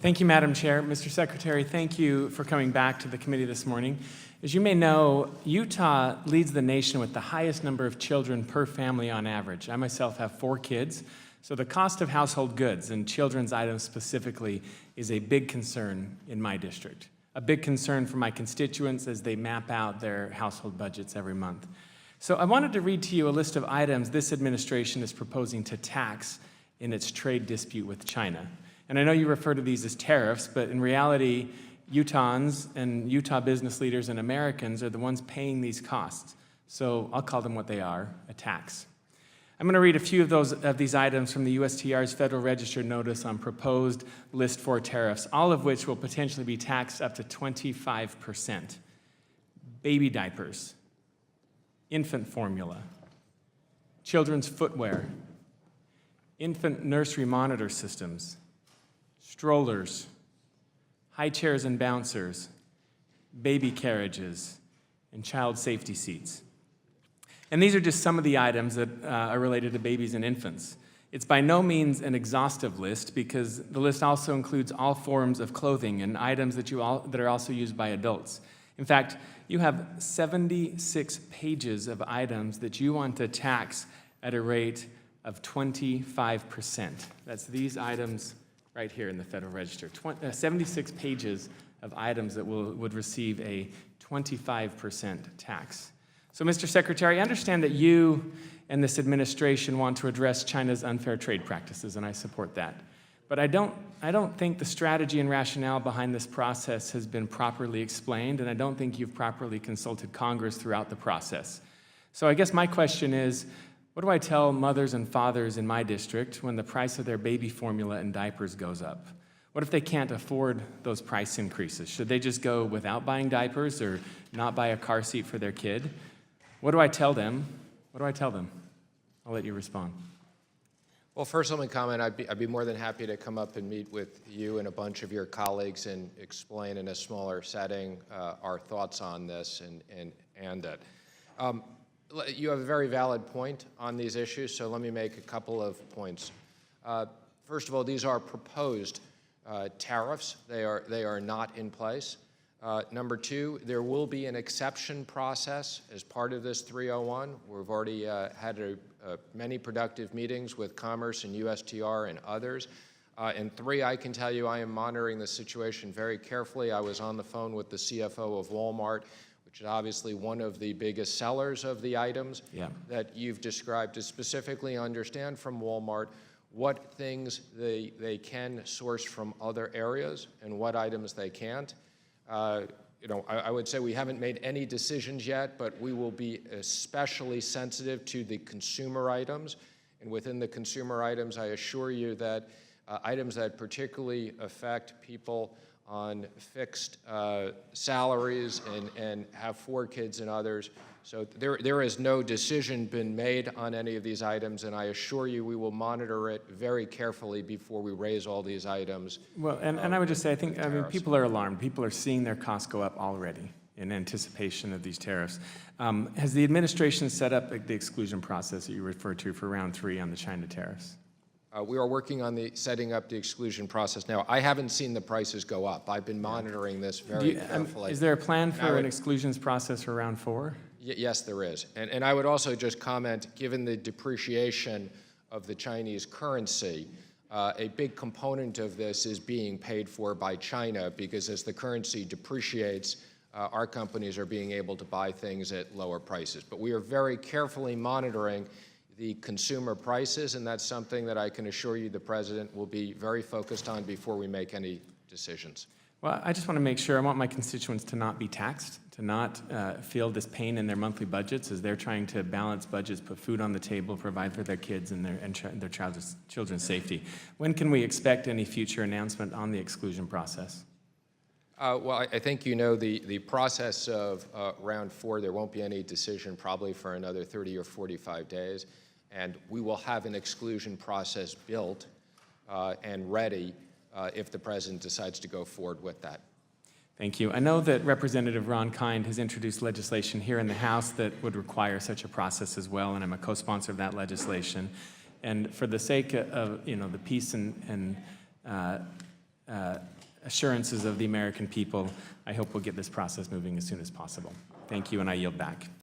Thank you, Madam Chair. Mr. Secretary, thank you for coming back to the committee this morning. As you may know, Utah leads the nation with the highest number of children per family on average. I myself have 4 kids, so the cost of household goods and children's items specifically is a big concern in my district, a big concern for my constituents as they map out their household budgets every month. So I wanted to read to you a list of items this administration is proposing to tax in its trade dispute with China. And I know you refer to these as tariffs, but in reality, Utahns and Utah business leaders and Americans are the ones paying these costs. So I'll call them what they are, a tax. I'm going to read a few of these items from the USTR's Federal Register notice on proposed List 4 tariffs, all of which will potentially be taxed up to 25%. Baby diapers, infant formula, children's footwear, infant nursery monitor systems, strollers, high chairs and bouncers, baby carriages, and child safety seats. And these are just some of the items that are related to babies and infants. It's by no means an exhaustive list because the list also includes all forms of clothing and items that are also used by adults. In fact, you have 76 pages of items that you want to tax at a rate of 25%. That's these items right here in the Federal Register. 76 pages of items that would receive a 25% tax. So, Mr. Secretary, I understand that you and this administration want to address China's unfair trade practices, and I support that. But I don't think the strategy and rationale behind this process has been properly explained, and I don't think you've properly consulted Congress throughout the process. So I guess my question is, what do I tell mothers and fathers in my district when the price of their baby formula and diapers goes up? What if they can't afford those price increases? Should they just go without buying diapers or not buy a car seat for their kid? What do I tell them? What do I tell them? I'll let you respond. Well, first let me comment, I'd be more than happy to come up and meet with you and a bunch of your colleagues and explain in a smaller setting our thoughts on this and it. You have a very valid point on these issues, so let me make a couple of points. First of all, these are proposed tariffs. They are not in place. Number 2, there will be an exception process as part of this 301. We've already had many productive meetings with Commerce and USTR and others. And 3, I can tell you I am monitoring the situation very carefully. I was on the phone with the CFO of Walmart, which is obviously one of the biggest sellers of the items that you've described, to specifically understand from Walmart what things they can source from other areas and what items they can't. I would say we haven't made any decisions yet, but we will be especially sensitive to the consumer items. And within the consumer items, I assure you that items that particularly affect people on fixed salaries and have 4 kids and others. So there has no decision been made on any of these items, and I assure you we will monitor it very carefully before we raise all these items. Well, and I would just say, I mean, people are alarmed. People are seeing their costs go up already in anticipation of these tariffs. Has the administration set up the exclusion process that you referred to for round 3 on the China tariffs? We are working on setting up the exclusion process now. I haven't seen the prices go up. I've been monitoring this very carefully. Is there a plan for an exclusions process for round 4? Yes, there is. And I would also just comment, given the depreciation of the Chinese currency, a big component of this is being paid for by China because as the currency depreciates, our companies are being able to buy things at lower prices. But we are very carefully monitoring the consumer prices, and that's something that I can assure you the President will be very focused on before we make any decisions. Well, I just want to make sure, I want my constituents to not be taxed, to not feel this pain in their monthly budgets as they're trying to balance budgets, put food on the table, provide for their kids and their children's safety. When can we expect any future announcement on the exclusion process? Well, I think you know the process of round 4, there won't be any decision probably for another 30 or 45 days. And we will have an exclusion process built and ready if the President decides to go forward with that. Thank you. I know that Representative Ron Kind has introduced legislation here in the House that would require such a process as well, and I'm a co-sponsor of that legislation. And for the sake of the peace and assurances of the American people, I hope we'll get this process moving as soon as possible. Thank you, and I yield back.